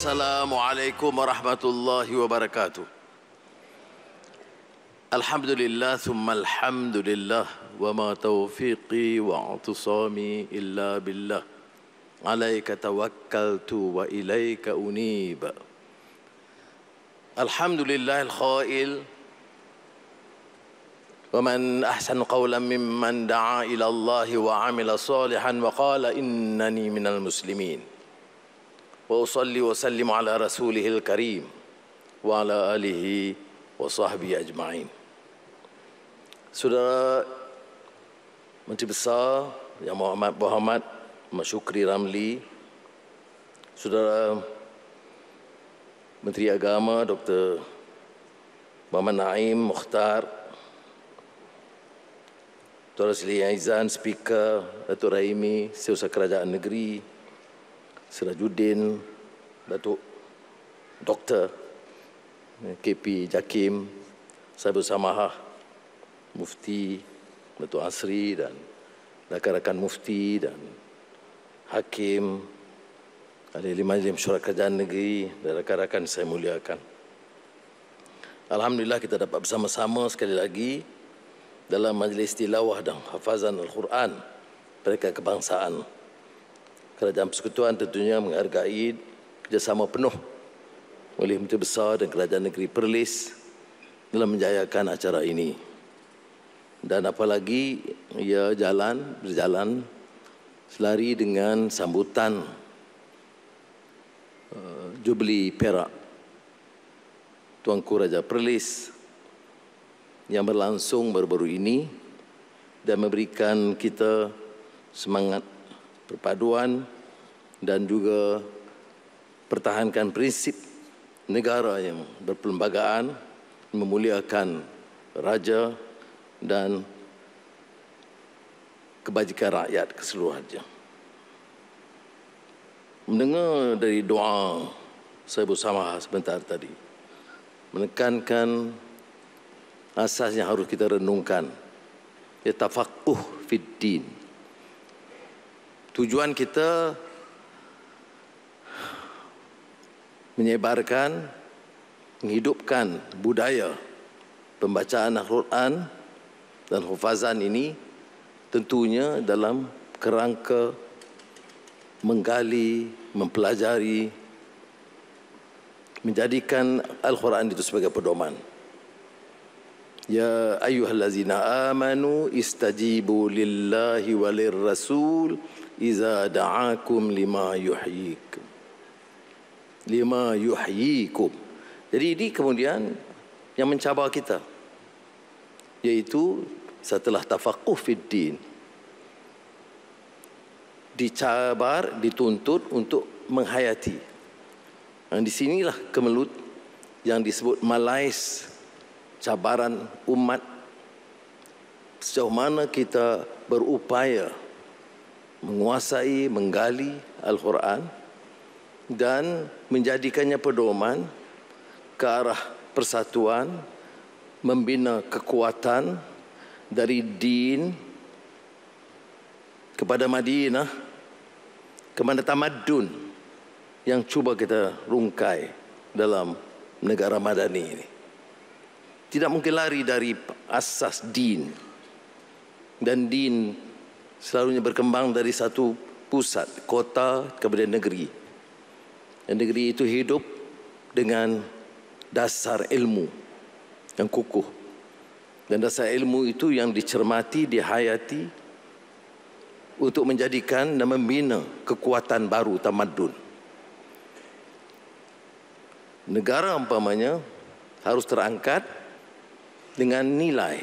Assalamualaikum warahmatullahi wabarakatuh. Alhamdulillah thumma alhamdulillah wa ma taufiqi wa atusami illa billah. Alaika tawakkaltu wa ilaika unib. Alhamdulillah al-khail wa man ahsanu qawlan mimman da'a ila Allah wa amila salihan wa qala innani minal muslimin. Wa usalli wa sallim ala rasulihil karim wa ala alihi wa sahbihi ajma'in. Saudara Menteri Besar Yang Muhammad Syukri Ramli, Saudara Menteri Agama Dr. Muhammad Naim Mukhtar, Tuan Sri Aizan, Speaker Datuk Rahimi, Setiausaha Kerajaan Negeri, Sirajuddin, Datuk Dr. KP Jakim, Sahibu Samahah, Mufti Datuk Asri dan rakan-rakan Mufti dan Hakim, ahli Majlis Mesyuarat Kerajaan Negeri dan rakan-rakan saya muliakan. Alhamdulillah kita dapat bersama-sama sekali lagi dalam majlis tilawah dan hafazan Al-Quran Perikatan Kebangsaan. Kerajaan Persekutuan tentunya menghargai kerjasama penuh oleh Menteri Besar dan Kerajaan Negeri Perlis dalam menjayakan acara ini. Dan apalagi ia berjalan selari dengan sambutan Jubli Perak Tuanku Raja Perlis yang berlangsung baru-baru ini dan memberikan kita semangat perpaduan dan juga pertahankan prinsip negara yang berperlembagaan, memuliakan raja dan kebajikan rakyat keseluruhannya. Mendengar dari doa Sahibu Samahah sebentar tadi, menekankan asas yang harus kita renungkan, ya tafaqquh fid din. Tujuan kita menyebarkan, menghidupkan budaya pembacaan Al-Quran dan hufazan ini tentunya dalam kerangka menggali, mempelajari, menjadikan Al-Quran itu sebagai pedoman. Ya ayyuhallazina amanu istajibu lillahi walir rasul iza da'akum lima yuhyikum. Jadi ini kemudian yang mencabar kita, yaitu setelah tafaqquh fid din, dicabar, dituntut untuk menghayati. Dan di sinilah kemelut yang disebut malais cabaran umat, sejauh mana kita berupaya menguasai, menggali Al-Quran dan menjadikannya pedoman ke arah persatuan, membina kekuatan dari din kepada Madinah, kepada tamadun yang cuba kita rungkai dalam negara madani ini. Tidak mungkin lari dari asas din, dan din selalunya berkembang dari satu pusat, kota kepada negeri. Dan negeri itu hidup dengan dasar ilmu yang kukuh. Dan dasar ilmu itu yang dicermati, dihayati untuk menjadikan dan membina kekuatan baru tamadun. Negara umpamanya harus terangkat dengan nilai.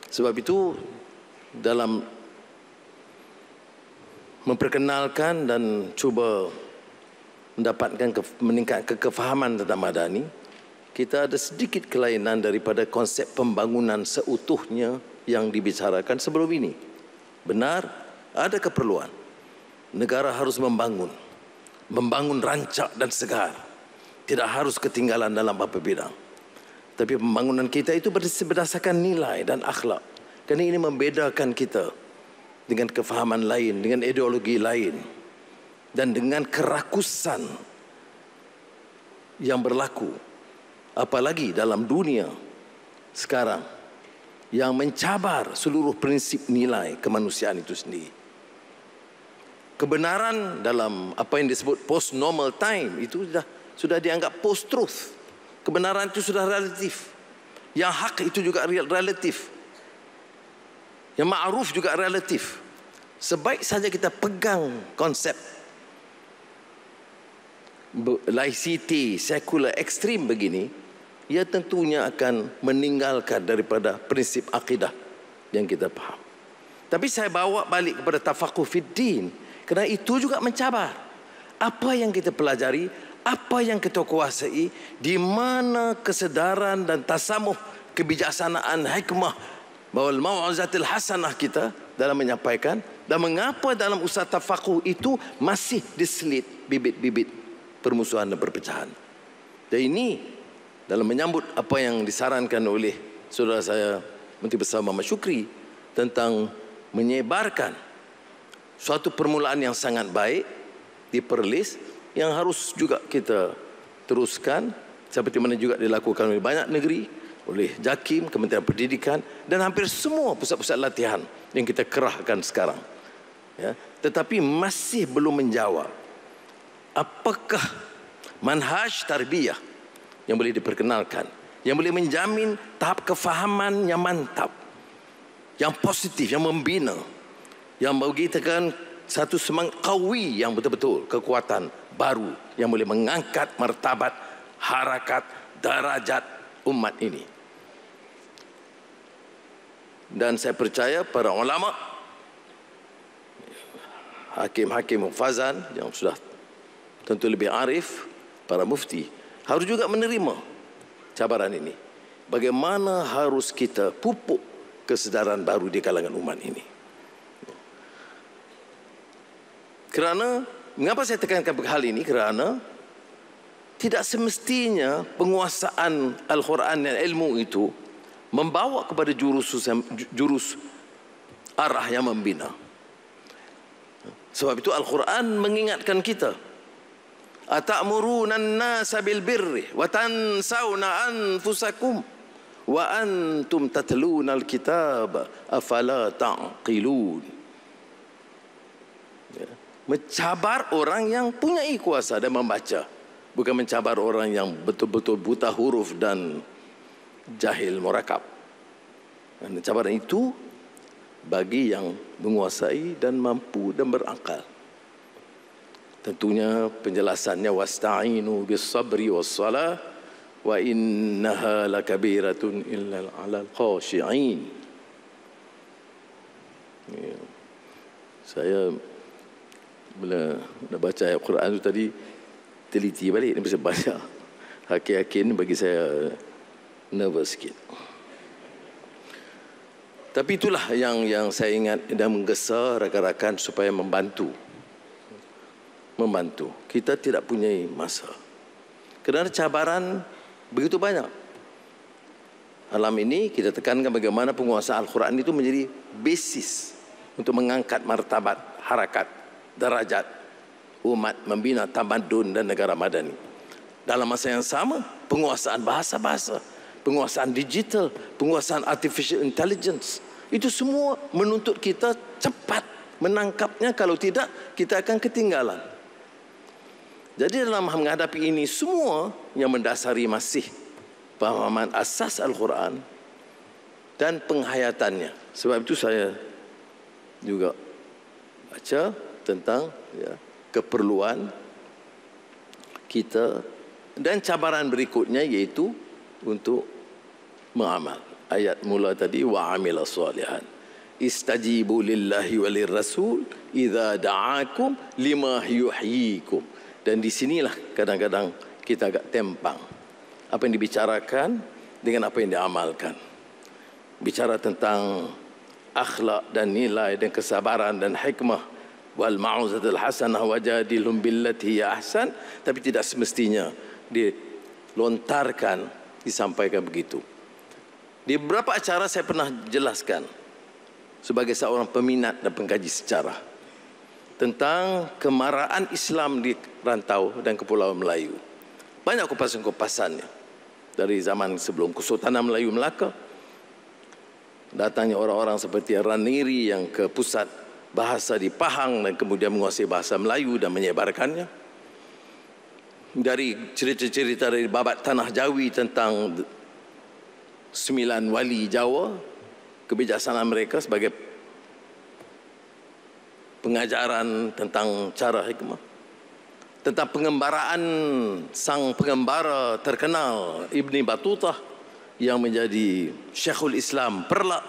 Sebab itu dalam memperkenalkan dan cuba meningkatkan kefahaman tentang madani, kita ada sedikit kelainan daripada konsep pembangunan seutuhnya yang dibicarakan sebelum ini. Benar, ada keperluan. Negara harus membangun rancak dan segar. Tidak harus ketinggalan dalam beberapa bidang. Tapi pembangunan kita itu berdasarkan nilai dan akhlak. Kerana ini membedakan kita dengan kefahaman lain, dengan ideologi lain, dan dengan kerakusan yang berlaku, apalagi dalam dunia sekarang yang mencabar seluruh prinsip nilai kemanusiaan itu sendiri. Kebenaran dalam apa yang disebut post-normal time itu sudah dianggap post-truth. Kebenaran itu sudah relatif. Yang hak itu juga relatif. Yang ma'ruf juga relatif. Sebaik saja kita pegang konsep laicity, sekular, ekstrim begini, ia tentunya akan meninggalkan daripada prinsip akidah yang kita faham. Tapi saya bawa balik kepada tafaquh fiddin, kerana itu juga mencabar apa yang kita pelajari, apa yang kita kuasai, di mana kesedaran dan tasamuh, kebijaksanaan, hikmah, bawal mau'izatil hasanah kita dalam menyampaikan, dan mengapa dalam usaha tafaquh itu masih diselit bibit-bibit permusuhan dan perpecahan. Dan ini dalam menyambut apa yang disarankan oleh saudara saya Menteri Besar Muhammad Syukri tentang menyebarkan suatu permulaan yang sangat baik di Perlis yang harus juga kita teruskan, seperti mana juga dilakukan oleh banyak negeri, oleh JAKIM, Kementerian Pendidikan, dan hampir semua pusat-pusat latihan yang kita kerahkan sekarang. Ya, tetapi masih belum menjawab apakah manhaj tarbiyah yang boleh diperkenalkan, yang boleh menjamin tahap kefahaman yang mantap, yang positif, yang membina, yang memberikan satu semangat qawi yang betul-betul kekuatan baru yang boleh mengangkat martabat, harakat, darajat umat ini. Dan saya percaya para ulama, hakim-hakim hufazan yang sudah tentu lebih arif, para mufti, harus juga menerima cabaran ini. Bagaimana harus kita pupuk kesedaran baru di kalangan umat ini. Kerana, mengapa saya tekankan hal ini? Kerana tidak semestinya penguasaan Al-Quran dan ilmu itu membawa kepada jurus arah yang membina. Sebab itu Al-Quran mengingatkan kita, atamuruna an-nasa bil birri wa tansawna anfusakum wa antum tatluna al-kitab afala ta'qilun. Mencabar orang yang punya kuasa dan membaca, bukan mencabar orang yang betul-betul buta huruf dan jahil murakab. Dan cabaran itu bagi yang menguasai dan mampu dan berakal. Tentunya penjelasannya wasta'inu bis sabri was salah wa innaha lakabiratun illa 'alal khashi'in. Ya. Saya bila baca ayat Quran itu tadi teliti balik, ni bisa baca hakin-hakin bagi saya nervous sikit. Tapi itulah yang saya ingat dan menggesa rakan-rakan supaya membantu. Kita tidak punya masa. Kerana cabaran begitu banyak. Malam ini kita tekankan bagaimana penguasaan Al-Quran itu menjadi basis untuk mengangkat martabat, harakat, darajat umat, membina tamadun dan negara madani. Dalam masa yang sama, penguasaan bahasa-bahasa, penguasaan digital, penguasaan artificial intelligence, itu semua menuntut kita cepat menangkapnya. Kalau tidak, kita akan ketinggalan. Jadi dalam menghadapi ini semua yang mendasari masih pemahaman asas Al-Quran dan penghayatannya. Sebab itu saya juga baca tentang keperluan kita dan cabaran berikutnya, iaitu untuk mengamal. Ayat mula tadi, wa amila salihan istajibu lillahi walir rasul idza da'akum lima yuhyikum. Dan di sinilah kadang-kadang kita agak tempang apa yang dibicarakan dengan apa yang diamalkan. Bicara tentang akhlak dan nilai dan kesabaran dan hikmah, wal mau'izatul hasanah wajadilhum billati hiya ahsan, tapi tidak semestinya dilontarkan, disampaikan begitu. Di beberapa acara saya pernah jelaskan sebagai seorang peminat dan pengkaji sejarah tentang kemarahan Islam di rantau dan Kepulauan Melayu. banyak kupasan-kupasannya. Dari zaman sebelum Kesultanan Melayu Melaka, datangnya orang-orang seperti Raniri yang ke pusat bahasa di Pahang dan kemudian menguasai bahasa Melayu dan menyebarkannya. Dari cerita-cerita dari babat Tanah Jawi tentang 9 wali Jawa, kebijaksanaan mereka sebagai pengajaran tentang cara hikmah. Tentang pengembaraan sang pengembara terkenal Ibn Battuta yang menjadi Syekhul Islam Perlak.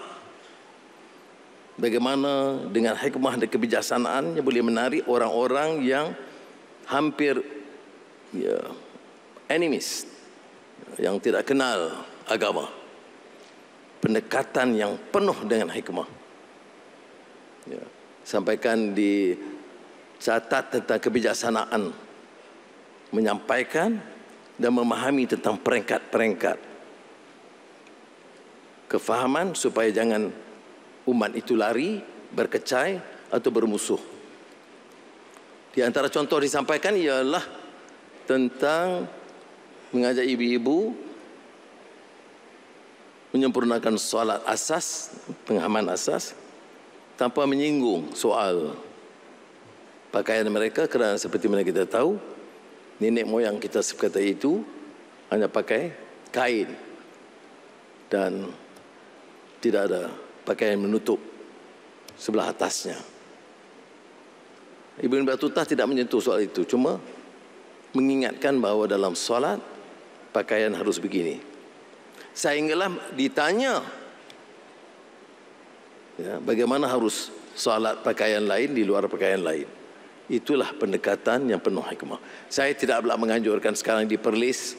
Bagaimana dengan hikmah dan kebijaksanaannya boleh menarik orang-orang yang hampir enemies, yang tidak kenal agama. Pendekatan yang penuh dengan hikmah. Sampaikan di catat tentang kebijaksanaan, menyampaikan dan memahami tentang peringkat-peringkat kefahaman supaya jangan umat itu lari, berkecai atau bermusuh. Di antara contoh disampaikan ialah tentang mengajak ibu-ibu menyempurnakan solat asas, penghaman asas, tanpa menyinggung soal pakaian mereka, kerana seperti mana kita tahu, nenek moyang kita sekata itu hanya pakai kain dan tidak ada pakaian menutup sebelah atasnya. Ibn Battuta tidak menyentuh soal itu, cuma mengingatkan bahawa dalam solat pakaian harus begini. Sehinggalah ditanya, bagaimana harus solat pakaian lain di luar pakaian lain. Itulah pendekatan yang penuh hikmah. Saya tidak pula menganjurkan sekarang di Perlis,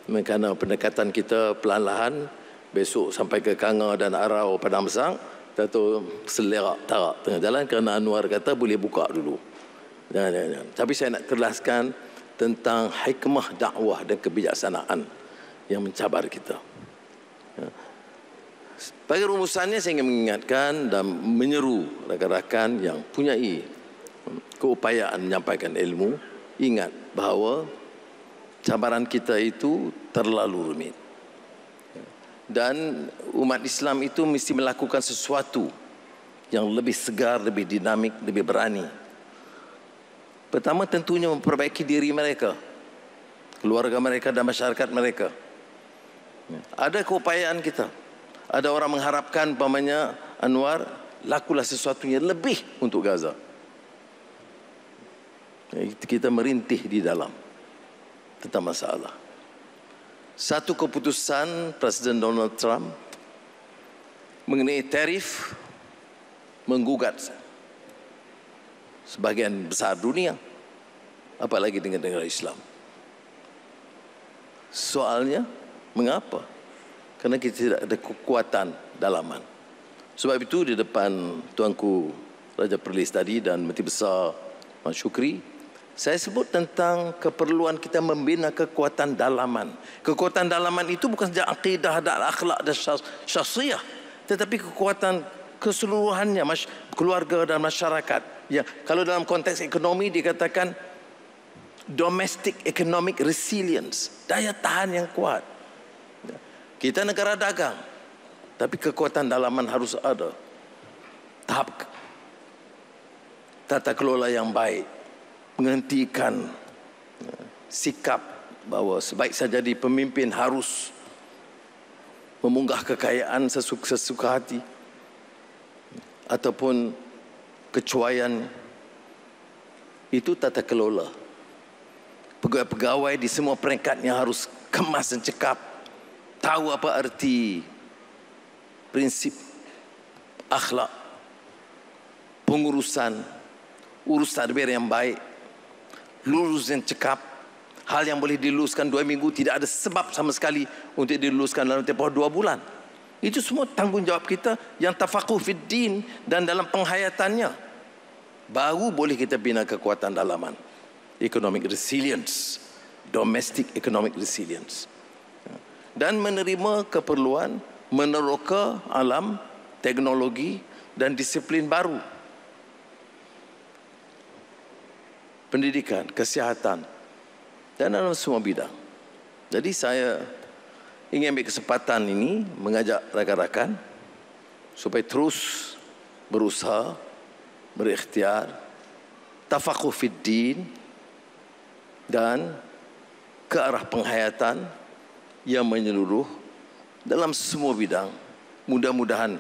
kerana pendekatan kita perlahan-lahan, besok sampai ke Kanga dan Arau Padang Besar, atau selerak tarak tengah jalan, kerana Anwar kata boleh buka dulu. Jangan. Tapi saya nak kelaskan tentang hikmah dakwah dan kebijaksanaan yang mencabar kita. Bagi rumusannya, saya ingin mengingatkan dan menyeru rakan-rakan yang punyai keupayaan menyampaikan ilmu, ingat bahawa cabaran kita itu terlalu rumit. Dan umat Islam itu mesti melakukan sesuatu yang lebih segar, lebih dinamik, lebih berani. Pertama tentunya memperbaiki diri mereka, keluarga mereka dan masyarakat mereka. Ada keupayaan kita. Ada orang mengharapkan umpamanya Anwar, lakulah sesuatunya lebih untuk Gaza. Kita merintih di dalam tentang masalah. Satu keputusan Presiden Donald Trump mengenai tarif menggugat sebagian besar dunia, apalagi dengan negara Islam. Soalnya, mengapa? Kerana kita tidak ada kekuatan dalaman. Sebab itu di depan Tuanku Raja Perlis tadi dan Menteri Besar Wan Shukri, saya sebut tentang keperluan kita membina kekuatan dalaman. Kekuatan dalaman itu bukan saja akidah dan akhlak dan syakhsiyah, tetapi kekuatan keseluruhannya, keluarga dan masyarakat. Ya, kalau dalam konteks ekonomi dikatakan domestic economic resilience, daya tahan yang kuat. Kita negara dagang, tapi kekuatan dalaman harus ada. Tahap tata kelola yang baik, menghentikan sikap bahawa sebaik saja jadi pemimpin harus memunggah kekayaan sesuka hati ataupun kecuaian. Itu tata kelola. Pegawai-pegawai di semua peringkatnya harus kemas dan cekap, tahu apa arti prinsip akhlak, pengurusan, urus tadbir yang baik, lurus dan cekap. Hal yang boleh diluluskan 2 minggu, tidak ada sebab sama sekali untuk diluluskan dalam tempoh 2 bulan. Itu semua tanggungjawab kita yang tafaquh fid din, dan dalam penghayatannya baru boleh kita bina kekuatan dalaman, economic resilience, domestic economic resilience, dan menerima keperluan meneroka alam teknologi dan disiplin baru, pendidikan, kesihatan, dan dalam semua bidang. Jadi saya ingin ambil kesempatan ini mengajak rakan-rakan supaya terus berusaha, berikhtiar, tafaquh fid din dan ke arah penghayatan yang menyeluruh dalam semua bidang. Mudah-mudahan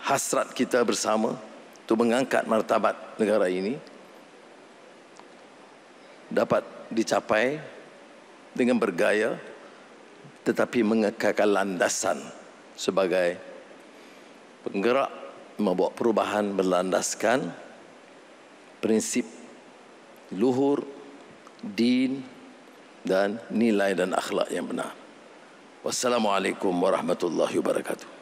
hasrat kita bersama untuk mengangkat martabat negara ini dapat dicapai dengan bergaya tetapi mengekalkan landasan sebagai penggerak membawa perubahan berlandaskan prinsip luhur, din dan nilai dan akhlak yang benar. Wassalamualaikum warahmatullahi wabarakatuh.